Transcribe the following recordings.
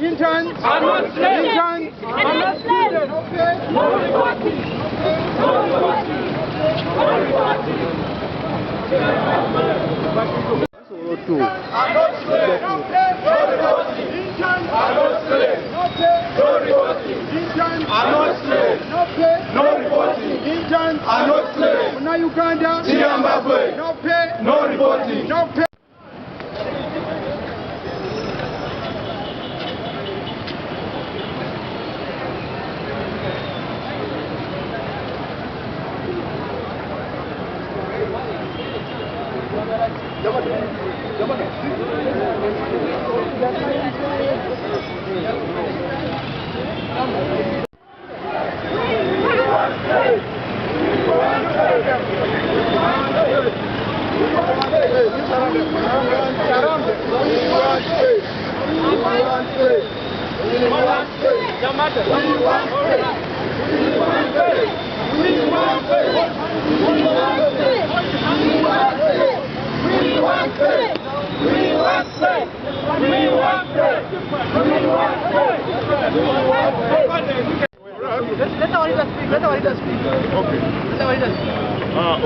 Interns are not slaves. Interns are not slaves. No reporting. No reporting. No reporting. Are not slaves. No reporting. Interns are not slaves. No reporting. Interns are not slaves. No reporting. Interns are not slaves. Now Uganda. Zimbabwe. No pay. No reporting. No pay.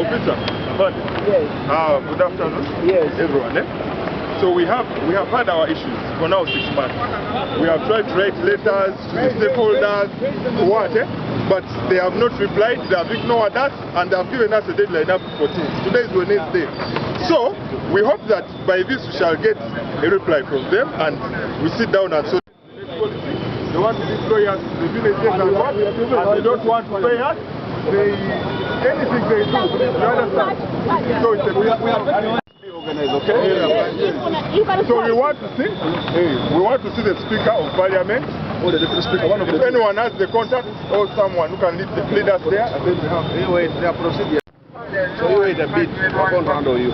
Officer, yes. Good afternoon, yes, everyone. So we have had our issues for now 6 months. We have tried to write letters to the stakeholders, but they have not replied. They have ignored us, and they have given us a deadline up to 14th. Today is Wednesday. So we hope that by this we shall get a reply from them, and we sit down and sort. They want to destroy us, the villages and what, and they don't want to pay us. Anything they do, you understand? So it's we have organized, okay? Yeah. So we want to see the Speaker of Parliament. Or the Deputy Speaker. If anyone has the contact or someone who can lead us there, and then we have. Anyway, their procedure. So you wait a bit, I won't handle you.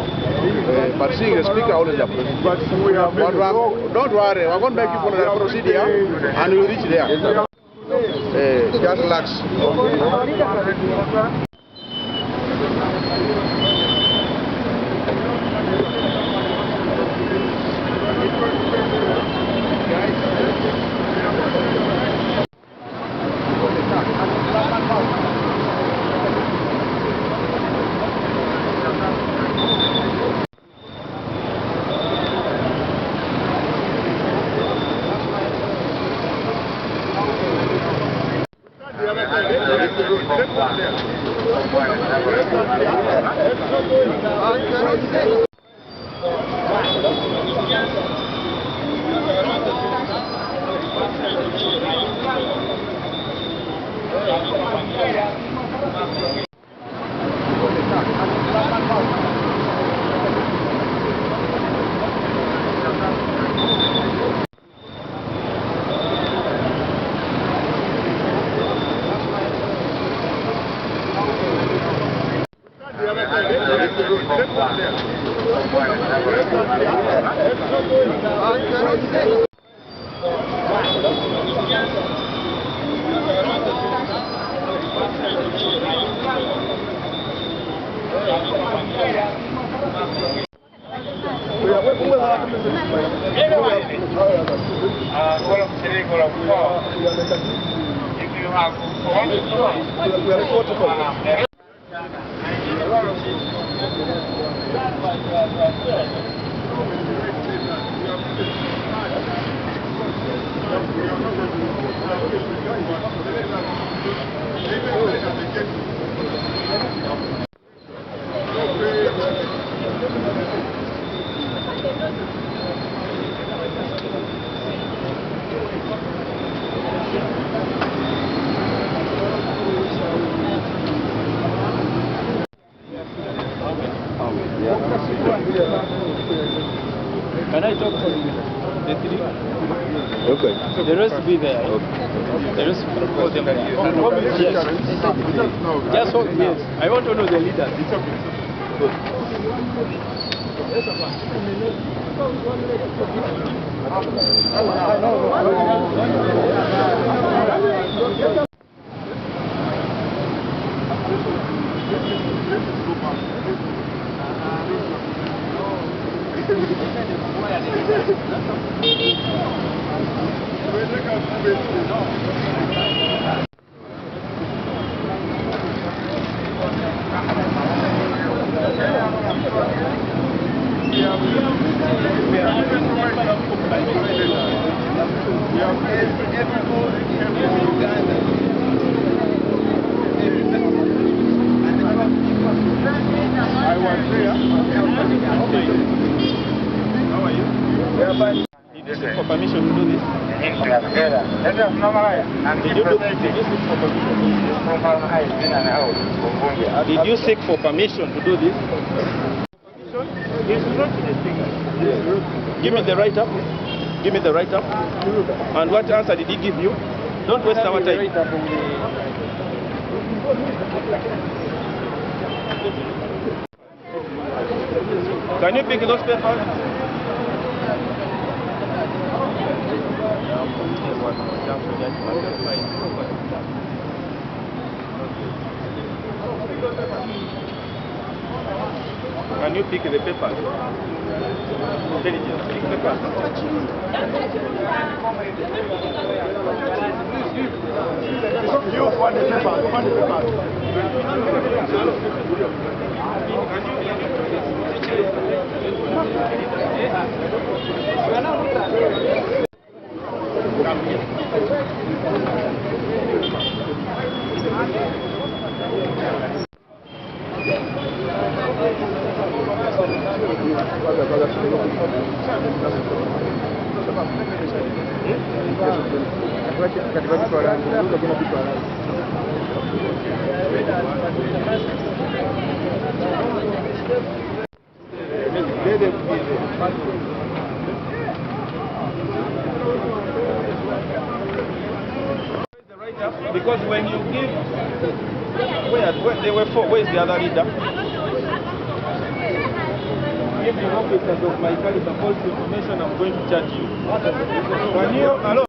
But seeing the Speaker always a procedure. But we have don't worry, we're going to make you follow the procedure and you'll reach there. Just relax. Can I talk for the three? Okay. The rest will be there. The rest will propose them there. Yes. Just hold, yes. I want to know the leaders. It's okay. Good. I was there. How are you? Did you seek for permission to do this? Did you seek for permission? Did you seek for permission to do this? Give me the write-up. Give me the write-up. And what answer did he give you? Don't waste our time. Can you pick those papers? Can you pick the papers? Intelligence, pick papers. You want the papers? Want the papers? Because when you give, where they were for, where is the other leader? Give the officers of my caliber false information, I'm going to charge you. Can you, hello?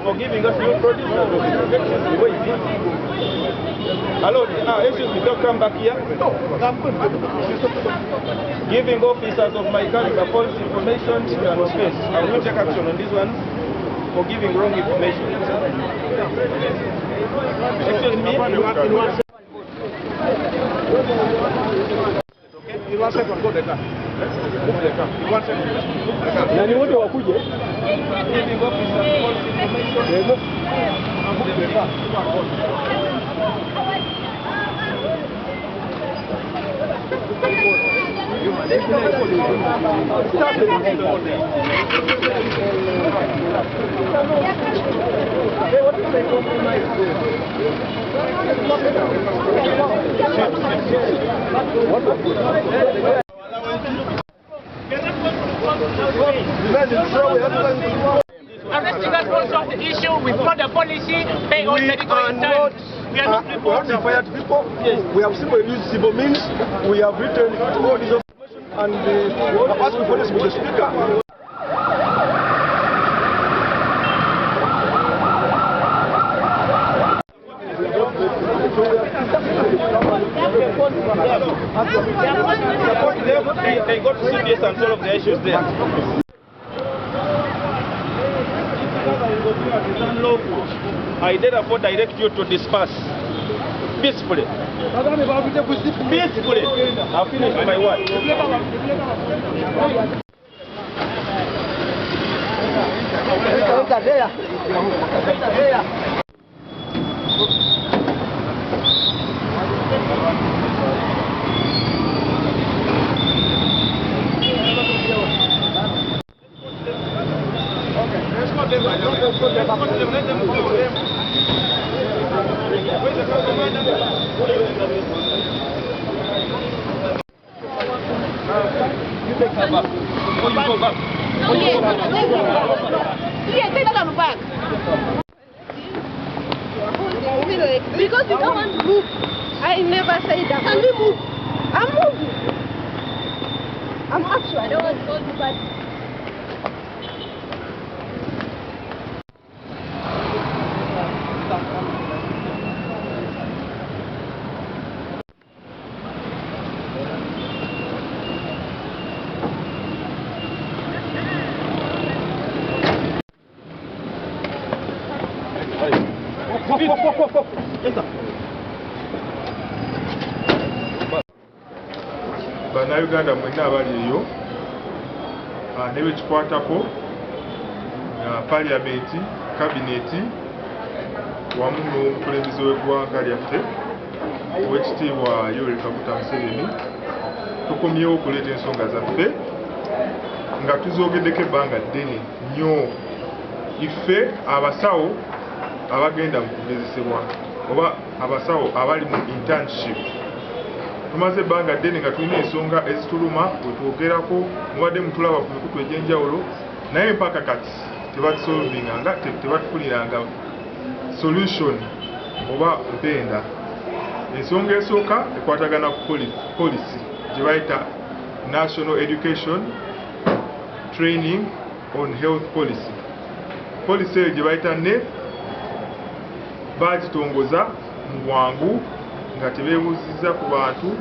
For giving us new producers of inspection. Hello, excuse me, don't come back here. Giving officers of my caliber false information and space. I will take action on this one for giving wrong information. Excuse me. In 1 second, go the car. Move the car. In 1 second. Nani wote wakuje? Giving officers false information. Move the car. Arresting us won't solve the issue. We've got the policy, pay all medical insurance. We are not reporting. Fired people. Yes. We have simply used civil means. We have written all these information and have asked for this with the speaker. They got CBS and solve the issues there. It's unlawful. I therefore direct you to disperse peacefully. Peacefully. I've finished my word. You take that back. Or you go back. Yeah, take that back. Because you don't want to move. I never said that. Can we move? I'm moving. I'm actually. I don't want to go to bed. Bannayuganda mwenna abali eyo ne bekikwatako paliamenti, kabineti wamu n'omukulembeze w'eggwanga lyaffe Oweekitiibwa Yoweri Kaguta Museveni tukomyewo okuleeta ensonga zaffe nga tuzoogeddeko ebbanga ddene nnyo iffe abasawo abagenda mu kugezesebwa oba abasawo abali mu internship tumaze ebbanga ddene nga tulina ensonga ezituluma wetwogerako mubadde mutulaba ku mikutu egy'enjawulo naye mpaka kati tebatusolvinganga tebatufuniranga solution oba mpenda. Ensonga esooka ekwatagana ku policy gye bayita National Education Training on Health Policy. Policy eyo gye bayita NEP bagitongoza mu bwangu nga tebeebuuzizza ku bantu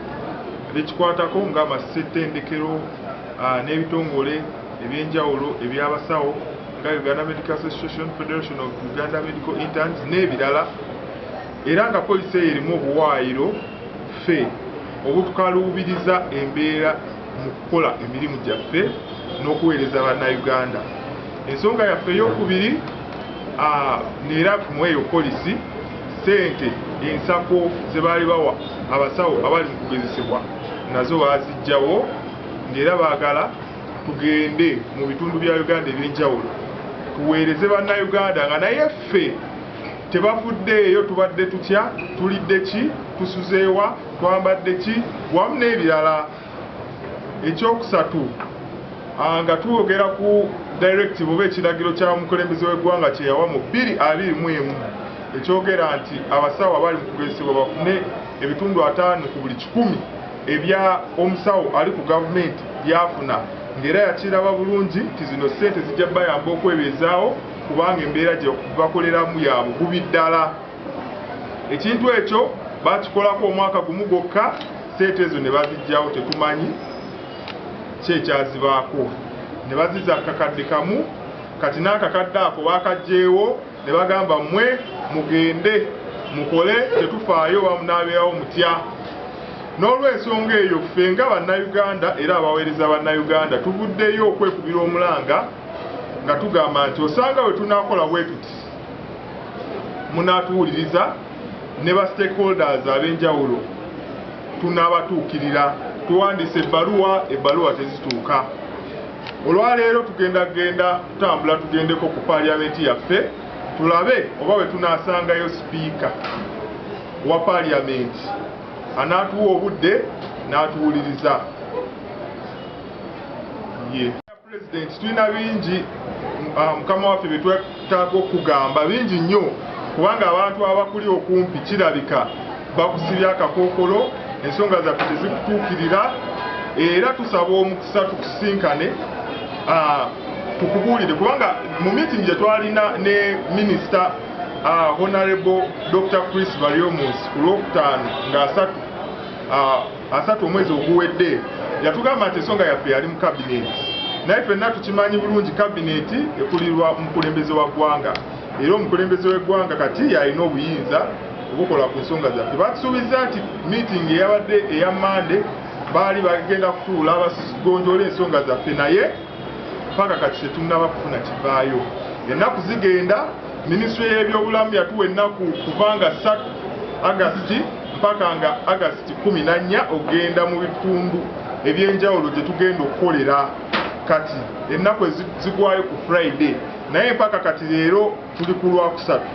bekikwatako ng'amasettendekero n'ebitongole ebyenjawulo eby'abasawo nga Uganda Medical Association, Federation of Uganda Medical Interns n'ebirala, era nga poliisi eyo erimu obuwaayiro ffe obutukaluubiriza embeera mu kukola emirimu gyaffe n'okuweereza bannayuganda. Ensonga yaffe ey'okubiri neera mu eyo poliisi ssente ensako ze baali bawa abasawo abali mu kugezesebwa nazo baazijjawo ng'era baagala tugende mu bitundu bya Uganda ebyenjawulo tuweereze bannayuganda nga naye ffe tebavuddeeyo tubadde tutya, tulidde ki, tusuzeewa, twambadde ki, wamu n'ebirala. Ekyokusatu nga twogera ku directive oba ekiragiro kya mukulembeze w'eggwanga kye yawa mu 2021 ekyogera nti abasawo abali mu kugezesebwa bafune ebitundu 5 ku buli 100 ebya omusawo ali ku gavumenti byafuna, ng'era yakiraba bulungi nti zino ssente zijja bayamba okwebeezaawo kubanga embeera gye bakoleramu ya bugubi ddala. Ekintu ekyo bakikolako omwaka gumu gwokka, ssente ezo ne bazijjawo tetumanyi kyekyazibaako, ne baziza akakadde kamu, kati n'akakadde ako baakaggyeewo ne bagamba mmwe mugende mukole tetufaayo bamunaabeerawo mutya. N'olw'ensonga eyo ffe nga bannayuganda era abaweereza bannayuganda tuvuddeyo okwekubira omulanga nga tugamba nti osanga bwe tunaakola bwe tuti munaatuwuliriza ne ba stakeholders ab'enjawulo tunaabatuukirira. Tuwandiise ebbaluwa tezituuka. Olwaleero tugenda tutambula tugendeko ku paliamenti yaffe tulabe oba bwe tunaasangayo sipiika wa paliamenti anaatuwa obudde n'atuwuliriza. President tulina bingi mukama waffe bye twetaaga okugamba bingi nnyo, kubanga abantu abakuli okumpi kirabika bakusibya akakookolo, ensonga zaffe tezikutuukirira, era tusaba omukisa tukusinkane tukubuulire, kubanga mu meeting gye twalina ne minisita Honorable Dr. Chris Baryomunsi ku Lwokutaano nga asatu omwezi oguwedde yatugamba nti ensonga yaffe yali mu kabineti, naye ffenna tukimanyi bulungi kabineti ekulirwa mukulembeze wa ggwanga. era omukulembeze w'eggwanga kati alina obuyinza obukola ku nsonga zaffe. Batusuubiza nti meeting eyabadde eya Mande baali bagenda kutuula basigonjoola ensonga zaffe, naye paka kati tetunnaba kufuna kivaayo. Ennaku zigenda, minisitule y'ebyobulamu yatuwa ennaku kubanga 3 August mpaka nga August 14 ogenda mu bitundu ebyenjawulo gye tugenda okukolera. Kati ennaku zigwayo ku Friday, naye mpaka kati leero tuli ku Lwakusatu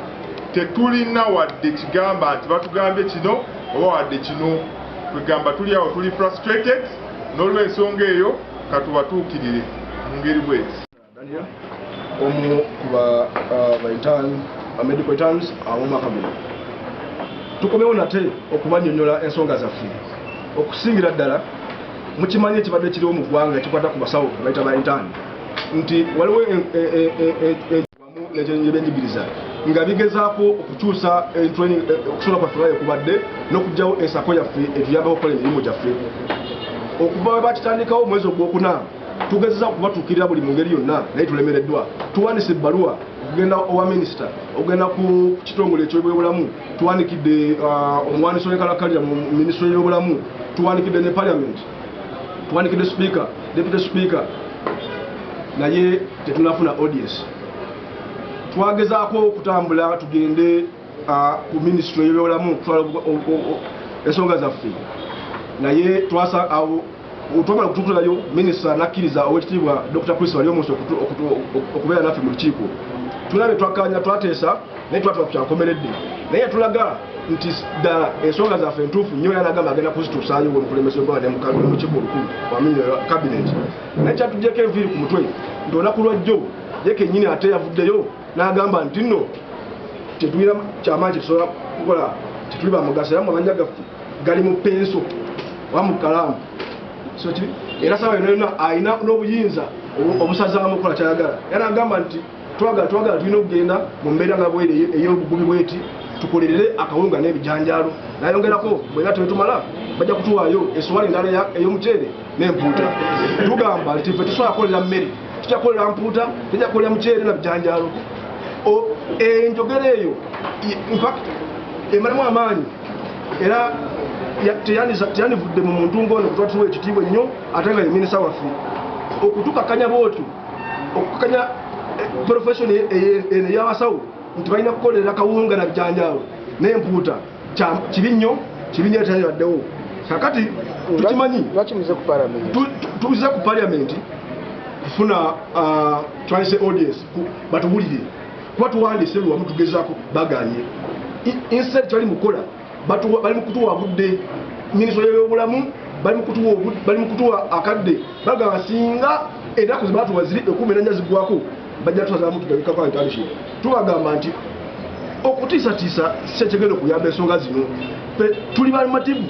tetulina wadde kigamba nti batugambye kino oba wadde kino. Kwegamba tuli awo tuli frustrated, n'olw'ensonga eyo katubatuukirire mu ngeri bweti. Omu kuba medical interns ab'omwaka guno tukomewo nate okubannyonnyola ensonga zaffe. Okusingira ddala mukimanyi ekibadde kiriwo mu ggwanga ekikwata ku basawo bayita ba intern nti waliwo ebyenjigiriza nga bigezaako okukyusa okusobola kwaffe kubadde n'okugyawo ensako yaffe etuyambako okukola emirimu gyaffe. Okuva bakitandikawo omwezi ogwokuna tugezeza okubatuukirira buli mu ngeri yonna, naye tulemereddwa. Tuwandiise ebbaluwa okugenda owa minisita, okugenda ku kitongole eky'ebyobulamu, tuwandikidde omuwandiisi w'enkalakkalira mu minisitule y'ebyobulamu, tuwandikidde ne parliament, tuwandikidde speaker, deputy speaker, naye tetunafuna audience. Twagezaako okutambula tugende ku minisitule y'ebyobulamu kutwala ensonga zaffe, naye twagala kutuukirayo minisita nakkiriza owekitiibwa Dr. Chris wali omunsi okubeera naffe mu lukiiko. Tulabe twakkaanya twateesa naye twatula ku kyankomeredde, naye tulaga nti ddala ensonga zaffe entuufu nnyo era nagamba agenda kuzituusaayo omukulembeze gw'abadde mu lukiiko olukulu wa cabinet. Naye kyatugyeko enviiri ku mutwe nti olunaku lwajjo ye kennyini ate yavuddeyo n'agamba nti nno tetulina kyamaanyi kyetusobola kukola, tetuli bamugaso era mu amanya gaffe gali mu penso oba mu kalaamu. Era sawa yonna alina n'obuyinza obusazaamu okukola kyayagala. Era agamba nti twagala tulina okugenda mu mbeera nga bwere ey'obugubi bweti tukolerere akawunga n'ebijanjaalo. Nayongerako bwenga tebetumala bajja kutuwaayo essowaani endala ey'omuceere n'empuuta. Tugamba nti ffe tusobola kukolera mmere, tujja kukolera mpuuta, tujja kukolera muceere na bijanjaalo. Enjogera eyo infact emalamu amaanyi era teyandivudde mu muntu ng'ono kutuwa tuwa ekitiibwa ennyo ate nga ye minisita waffe okutukakanya bwotyo, okukakanya profession eno ey'abasawo nti balina kukolerera kawunga na bijanjaalo n'empuuta kibi nnyo etayaddewo. Kakati tukimanyi tuze ku parliament kufuna twalise audience batubulire kuba tuwandiise lwamu tugezaako baganye instead kyali mukola bali mu kutuwa budde minisitule y'ebyobulamu bali mu kutuwa akadde bagamba singa ennaku ze batuwa ziri 14 ziggwako bajja tutazaamu tugabikako internship. Tubagamba nti okutiisatiisa si kyekigenda okuyamba ensonga zino. Tuli bamativu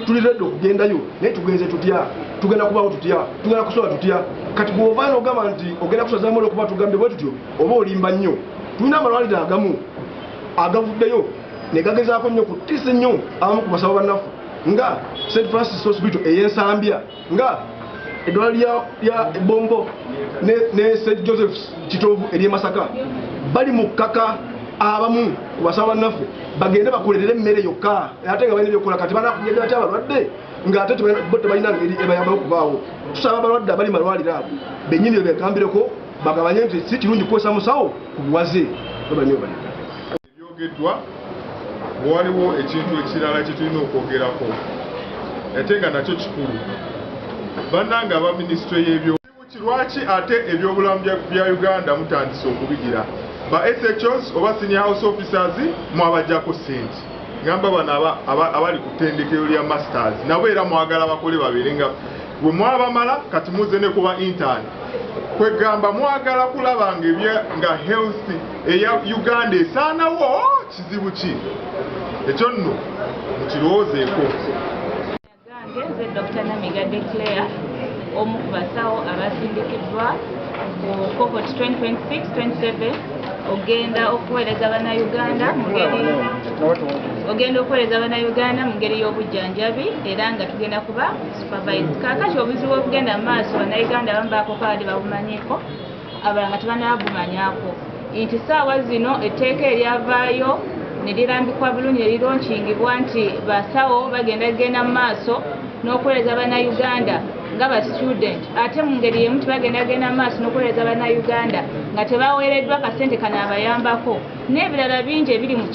tuli redde okugendayo naye tugenze tutya, tugenda kubaawo tutya, tugenda kusobola tutya. Kati bw'ovaana ogamba nti ogenda kusazaamu olwokuba tugambye bwe tutyo oba olimba nnyo. Tulina amalwaliro agamu agavuddeyo ne gagezaako nnyo kutiisa nnyo abamu ku basawo bannaffe nga St. Francis Hospital ey'Ensambya, nga eddwaliro lya Bongo ne St. Joseph's Kitovu ery'e Masaka. Bali mu kkaka abamu ku basawo bannaffe bagende bakolerere emmere yokka ate nga balina ebyokukola. Kati banakunyegera ty abalwadde ng'ate tebalina ngeri ebayambayo okubaawo. Tusaba abalwadde abali malwaliro abo bennyini bye begambireko bagabanye nti si kirungi kukozesa musawo ku buwaze. Ebyogeddwa waliwo ekintu ekirala kye tulina okwogerako ate nga nakyo kikulu. Bannange aba minisitule y'ebyobulamu lwaki ate ebyobulamu bya Uganda mutandise okubigira? Ba SHOs oba senior house officers mwabajjako ssente. Ngamba bano abali ku ttendekero lya masters nabo era mwagala bakole babeere nga bwe mwabamala kati muze ne kuba intern. Kwegamba mwagala kulaba nga health eya Uganda esaanawo kizibu ki? Ekyo nno mukirowoozeeko. Nze Dr. Namiga Declare omu ku basawo abasindikiddwa mu cohort 2026-27 ogenda okuweereza bannayuganda mu ngeri y'obujjanjabi era nga tugenda kuba supervised. Kaakati obuzibu obugenda mu maaso bannayuganda abamu baako kaadi babumanyiiko, abalala nga tebanabumanyako. nti ssaawa zino etteeka eryavaayo ne lirambikwa bulungi ne lironkingibwa nti basawo bagenda mu maaso n'okuweereza bannayuganda nga ba student ate mu ngeri yemu tibagenda mu maaso n'okuweereza bannayuganda nga tebaweereddwa kasente kanaabayambako n'ebirala bingi ebiri mu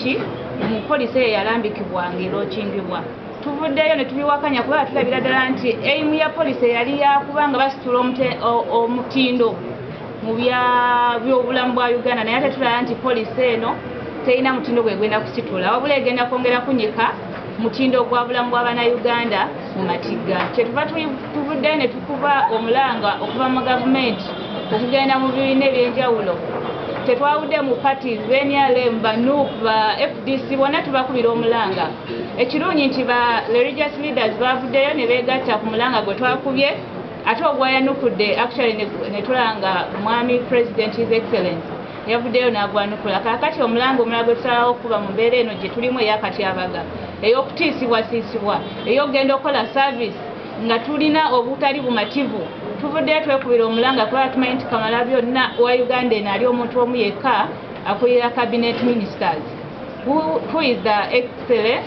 poliisi eyo yalambikibwanga eronkingibwa. Tuvuddeyo ne tubiwakanya kubanga tulabira ddala nti eimu ya poliisi yali yakubanga basitula omutindo mu by'obulamu bwa Uganda, naye ate tulaba nti poliisi eno terina mutindo gwegenda kusitula wabula egenda kwongera kunyika mutindo gwa bulamu bw'Abannayuganda mu matigga. Kyetuva tuvuddeyo ne tukuba omulanga okuva mu gavumenti okugenda mu bibiina ebyenjawulo. Tetwawudde mu parties b'NRM, ba NUP, ba FDC bonna tubakubira omulanga. Ekirungi nti ba religious leaders bavuddeyo ne beegatta ku mulanga gwe twakubye ate ogwayanukudde actually ne tulanga Mwami President His Excellency yavuddeyo n'agwanukula. Kaakati omulanga omulala gwe tusalawo okuba mu mbeera eno gye tulimu ey'akatyabaga ey'okutiisibwasiisibwa ey'okugenda okukola service nga tulina obutali bumativu. Tuvuddeyo twekubira omulanga kuba tumanyi nti Kamalabyonna wa Uganda eno ali omuntu omu yekka akulira cabinet ministers who is the excellent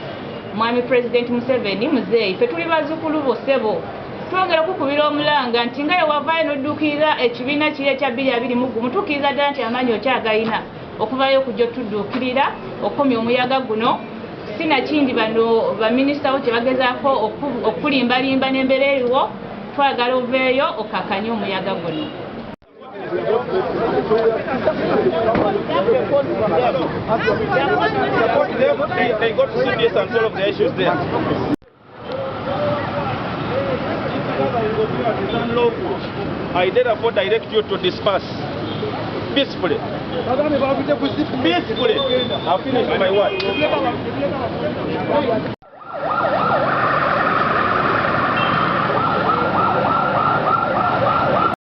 Mwami President Museveni muzeeyi. Ffe tuli bazzukulu bo ssebo twongera okukubira omulanga nti nga yewavaayo n'odduukirira ekibiina kiri ekya 2021 mutuukiriza ddala nti amaanyi okyagayina okuvayo okujja otudduukirira okukomya omuyaga guno. Sinakindi bano baminisita bo kyebagezaako okulimbalimba n'embeera eriwo, twagala oveeyo okakanye omuyaga guno. They got to CBS and solve the issues there. It's unlawful. I therefore direct you to disperse peacefully. Peacefully. I've finished my word.